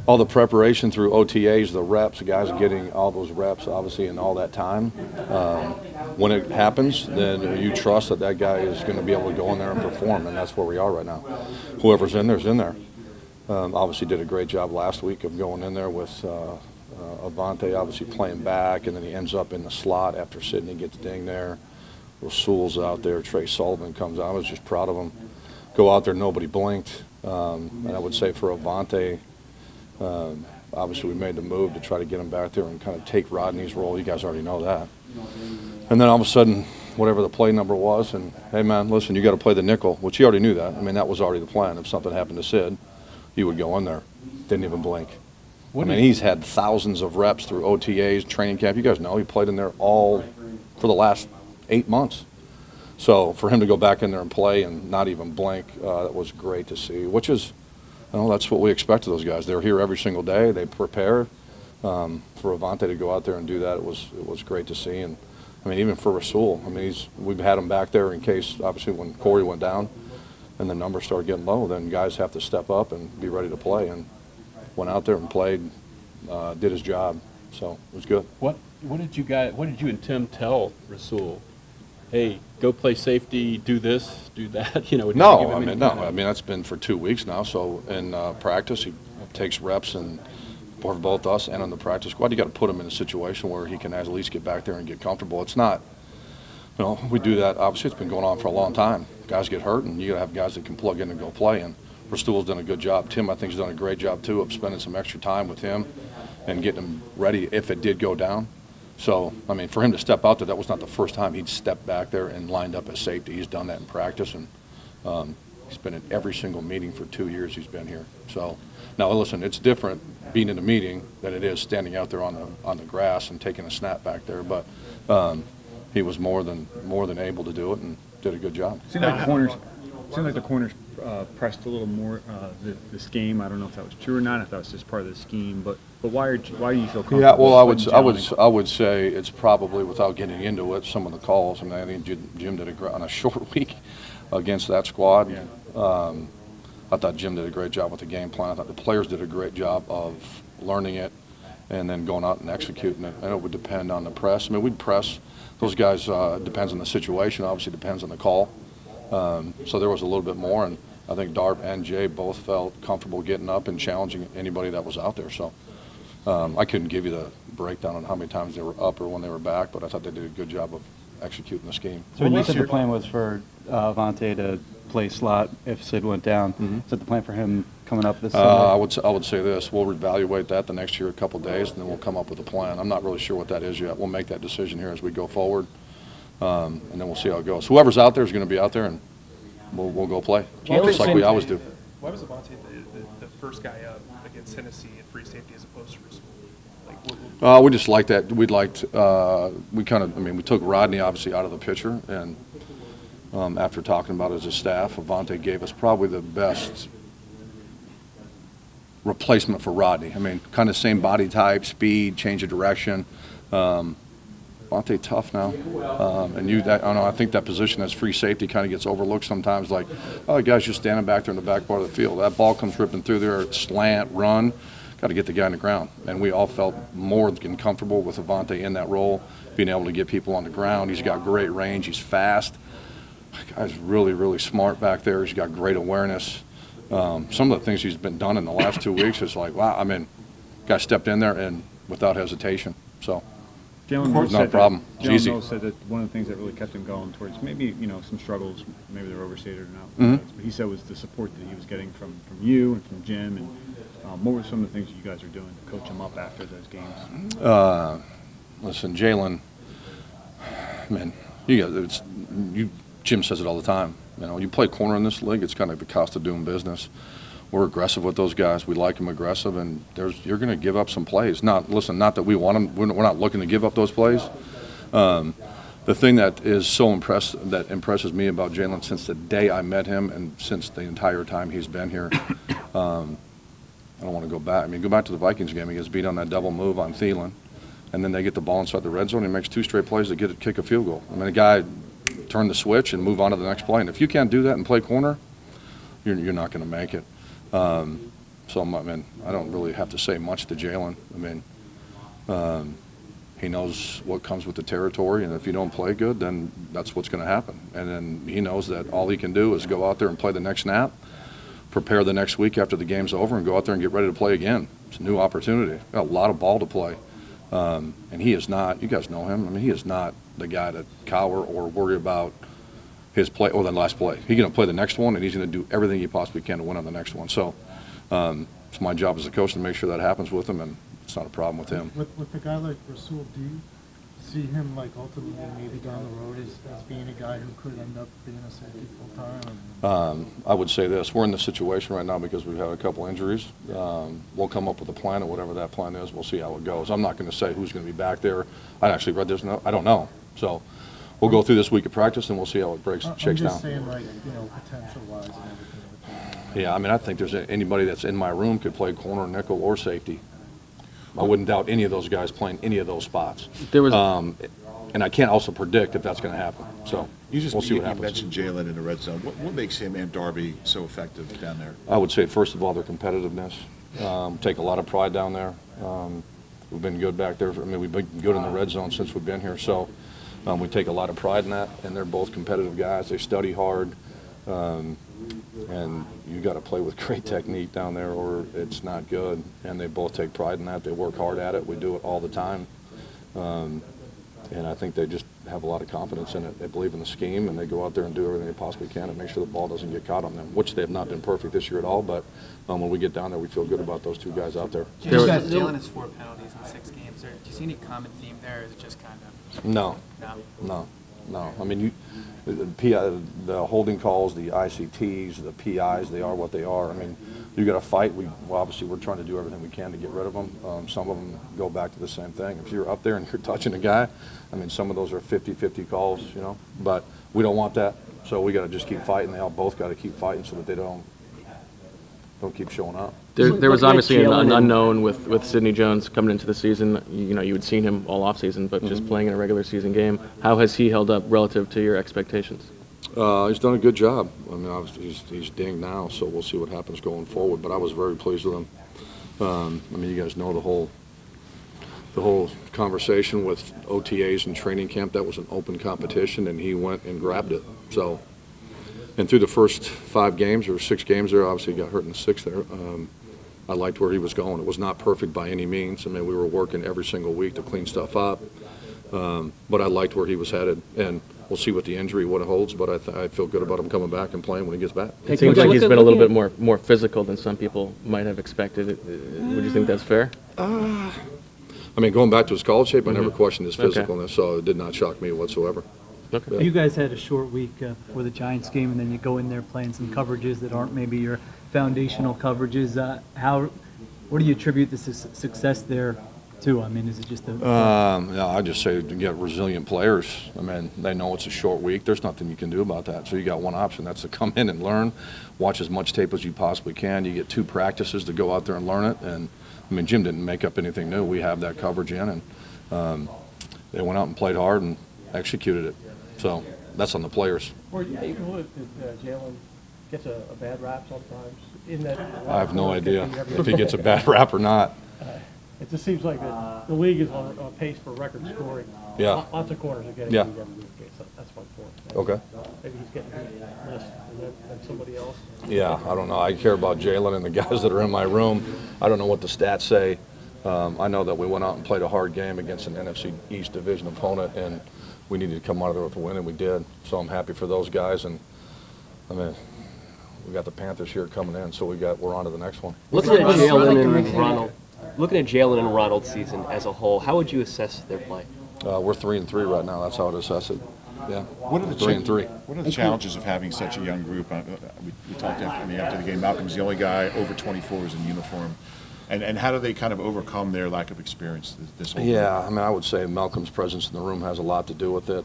all the preparation through OTAs, the reps, the guys getting all those reps, obviously, in all that time. When it happens, then you trust that that guy is going to be able to go in there and perform, and that's where we are right now. Whoever's in there's in there. Obviously did a great job last week of going in there with Avonte obviously playing back, and then he ends up in the slot after Sidney gets dinged there. Rasul's out there. Trey Sullivan comes out. I was just proud of him. Go out there, nobody blinked. And I would say for Avonte, obviously we made the move to try to get him back there and kind of take Rodney's role. You guys already know that. And then all of a sudden, whatever the play number was, and hey man, listen, you got to play the nickel, which you already knew that. I mean, that was already the plan. If something happened to Sid, he would go in there. Didn't even blink. I mean, he's had thousands of reps through OTAs, training camp. You guys know he played in there all for the last 8 months. So for him to go back in there and play and not even blink, that was great to see, which is, you know, that's what we expect of those guys. They're here every single day. They prepare. For Avonte to go out there and do that, it was great to see. And I mean, even for Rasul, I mean, we've had him back there in case, obviously, when Cory went down and the numbers started getting low, then guys have to step up and be ready to play. And went out there and played, did his job. So it was good. What did you and Tim tell Rasul? Hey, go play safety, do this, do that. You know. No, I mean that's been for 2 weeks now. So in practice, he takes reps and for both us and on the practice squad, you got to put him in a situation where he can at least get back there and get comfortable. It's not, you know, we do that. Obviously, it's been going on for a long time. Guys get hurt, and you got to have guys that can plug in and go play. And Rasul's done a good job. Tim, I think, has done a great job too of spending some extra time with him and getting him ready if it did go down. So, I mean, for him to step out there, that was not the first time he'd stepped back there and lined up as safety. He's done that in practice, and he's been in every single meeting for 2 years he's been here. So, now listen, it's different being in a meeting than it is standing out there on the grass and taking a snap back there. But he was more than able to do it and did a good job. Seemed like the corners pressed a little more this game. I don't know if that was true or not, if that was just part of the scheme, but why do you feel comfortable? Yeah, well, I would say it's probably, without getting into it, some of the calls. I mean, I think Jim did on a short week against that squad. Yeah. I thought Jim did a great job with the game plan. I thought the players did a great job of learning it and then going out and executing it. And it would depend on the press. I mean, we'd press those guys. Depends on the situation. Obviously, depends on the call. So there was a little bit more, and I think Darb and Jay both felt comfortable getting up and challenging anybody that was out there. So I couldn't give you the breakdown on how many times they were up or when they were back, but I thought they did a good job of executing the scheme. So when you said the plan was for Avonte to play slot if Sid went down, is that the plan for him coming up this Sunday? I would say this. We'll evaluate that the next year, a couple of days, and then we'll come up with a plan. I'm not really sure what that is yet. We'll make that decision here as we go forward, and then we'll see how it goes. Whoever's out there is going to be out there, and we'll go play, just like we always do. Why was Avonte the first guy up against Tennessee at free safety as opposed to Rasul? We just liked that. We took Rodney obviously out of the picture, and after talking about it as a staff, Avonte gave us probably the best replacement for Rodney. I mean, kind of same body type, speed, change of direction. Avonte tough now, and I think that position as free safety kind of gets overlooked sometimes. Like, oh, the guy's just standing back there in the back part of the field. That ball comes ripping through there, slant, run. Got to get the guy on the ground, and we all felt more than comfortable with Avonte in that role, being able to get people on the ground. He's got great range. He's fast. The guy's really, really smart back there. He's got great awareness. Some of the things he's been done in the last 2 weeks is like, wow. I mean, guy stepped in there and without hesitation. So. Not a problem. It's easy. Jalen said that one of the things that really kept him going towards maybe some struggles, maybe they're overstated or not, but he said was the support that he was getting from you and from Jim, and what were some of the things you guys are doing to coach him up after those games? Listen, Jalen, man, Jim says it all the time. You play corner in this league, it's kind of the cost of doing business. We're aggressive with those guys. We like them aggressive, and you're going to give up some plays. Not that we want them. We're not looking to give up those plays. The thing that is so impresses me about Jalen since the day I met him and since the entire time he's been here, I don't want to go back. I mean, go back to the Vikings game. He gets beat on that double move on Thielen, and then they get the ball inside the red zone. He makes 2 straight plays to kick a field goal. I mean, a guy turn the switch and move on to the next play. And if you can't do that and play corner, you're not going to make it. So, I mean, I don't really have to say much to Jalen. I mean, he knows what comes with the territory, and if you don't play good, then that's what's going to happen. And then he knows that all he can do is go out there and play the next snap, prepare the next week after the game's over, and go out there and get ready to play again. It's a new opportunity. Got a lot of ball to play. And he is not, you guys know him, I mean, he is not the guy to cower or worry about his play or the last play. He's going to play the next one, and he's going to do everything he possibly can to win on the next one. So it's my job as a coach to make sure that happens with him, and it's not a problem with him. With a guy like Rasul, do you see him like ultimately maybe down the road as being a guy who could end up being a safety full time? I would say this: we're in this situation right now because we've had a couple injuries. We'll come up with a plan, and whatever that plan is, we'll see how it goes. I'm not going to say who's going to be back there. I actually read this. I don't know. So we'll go through this week of practice, and we'll see how it shakes down. I'm just saying, like, potential-wise and everything. Yeah, I mean, I think there's anybody that's in my room could play corner, nickel, or safety. I wouldn't doubt any of those guys playing any of those spots. There was, and I can't also predict if that's going to happen. So we'll see what happens. You mentioned Jalen in the red zone. What makes him and Darby so effective down there? I would say, first of all, their competitiveness. Take a lot of pride down there. We've been good back there. I mean, we've been good in the red zone since we've been here. So we take a lot of pride in that, and they're both competitive guys. They study hard. And you got to play with great technique down there or it's not good. And they both take pride in that. They work hard at it. We do it all the time. And I think they just have a lot of confidence in it. They believe in the scheme, and they go out there and do everything they possibly can to make sure the ball doesn't get caught on them, which they have not been perfect this year at all. But when we get down there, we feel good about those two guys out there. Jalen has 4 penalties in 6 games. Do you see any common theme there, or is it just kind of? No. I mean, the holding calls, the ICTs, the PIs, they are what they are. I mean, you got to fight. Obviously, we're trying to do everything we can to get rid of them. Some of them go back to the same thing. If you're up there and you're touching a guy, I mean, some of those are 50-50 calls, you know. But we don't want that, so we got to just keep fighting. They all both got to keep fighting so that they don't keep showing up. There was obviously an unknown with Sidney Jones coming into the season. You had seen him all offseason, but just playing in a regular season game. How has he held up relative to your expectations? He's done a good job. I mean, obviously he's dinged now, so we'll see what happens going forward. But I was very pleased with him. I mean, you guys know the whole conversation with OTAs and training camp. That was an open competition, and he went and grabbed it. So, and through the first 5 games or 6 games there, obviously he got hurt in the 6th there. I liked where he was going. It was not perfect by any means. I mean, we were working every single week to clean stuff up. But I liked where he was headed, and we'll see what the injury, what it holds, but I feel good about him coming back and playing when he gets back. It seems like he's been a little bit more physical than some people might have expected. Would you think that's fair? I mean, going back to his college shape, I never questioned his physicalness, so it did not shock me whatsoever. Okay. Yeah. You guys had a short week for the Giants game, and then you go in there playing some coverages that aren't maybe your foundational coverages. What do you attribute the success there to? I mean, is it just yeah, I just say to get resilient players. I mean, they know it's a short week. There's nothing you can do about that. So you got one option. That's to come in and learn, watch as much tape as you possibly can. You get 2 practices to go out there and learn it. And, I mean, Jim didn't make up anything new. We have that coverage in, and they went out and played hard and executed it. So that's on the players. Or you believe that Jalen gets a bad rap sometimes? I have no idea if he gets a bad rap or not. It just seems like the league is on pace for record scoring. Yeah. Lots of corners are getting yeah. beat every week. So that's my point. Okay. Maybe he's getting less than somebody else. Yeah, I don't know. I care about Jalen and the guys that are in my room. I don't know what the stats say. I know that we went out and played a hard game against an NFC East division opponent, and we needed to come out of there with a win, and we did. So I'm happy for those guys. And I mean, we got the Panthers here coming in, so we're on to the next one. Looking at Jalen and Ronald's season as a whole, how would you assess their play? We're 3-3 right now. That's how I'd assess it. Yeah. What are the 3-3. What are the challenges of having such a young group? We talked after the game. Malcolm's the only guy over 24 is in uniform. And how do they kind of overcome their lack of experience this whole Yeah, I mean, I would say Malcolm's presence in the room has a lot to do with it.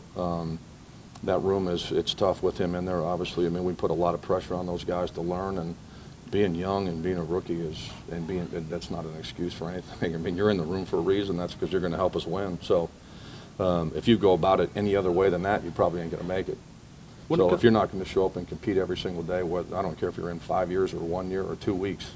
That room it's tough with him in there, obviously. I mean, we put a lot of pressure on those guys to learn, and being young and being a rookie that's not an excuse for anything. I mean, you're in the room for a reason. That's because you're going to help us win. So if you go about it any other way than that, you probably ain't going to make it. So if you're not going to show up and compete every single day, I don't care if you're in 5 years or 1 year or 2 weeks,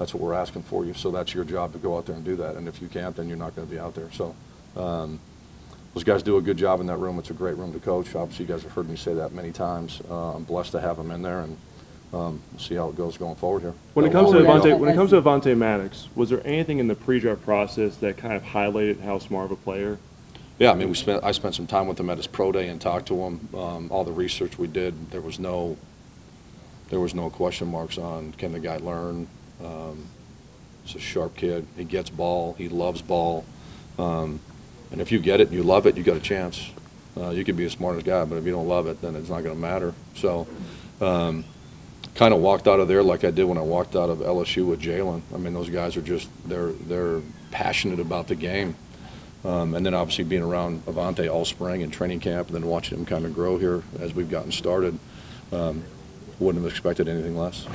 that's what we're asking for you. So that's your job to go out there and do that. And if you can't, then you're not going to be out there. So those guys do a good job in that room. It's a great room to coach. Obviously, you guys have heard me say that many times. I'm blessed to have them in there, and we'll see how it goes going forward here. When it comes to Avonte Maddox, was there anything in the pre-draft process that kind of highlighted how smart of a player? Yeah, I mean, I spent some time with him at his pro day and talked to him. All the research we did, there was no question marks on can the guy learn. He's a sharp kid. He gets ball. He loves ball. And if you get it and you love it, you got a chance. You could be the smartest guy, but if you don't love it, then it's not going to matter. So, kind of walked out of there like I did when I walked out of LSU with Jalen. I mean, those guys are just they're passionate about the game. And then obviously being around Avonte all spring and training camp, and then watching him kind of grow here as we've gotten started, wouldn't have expected anything less.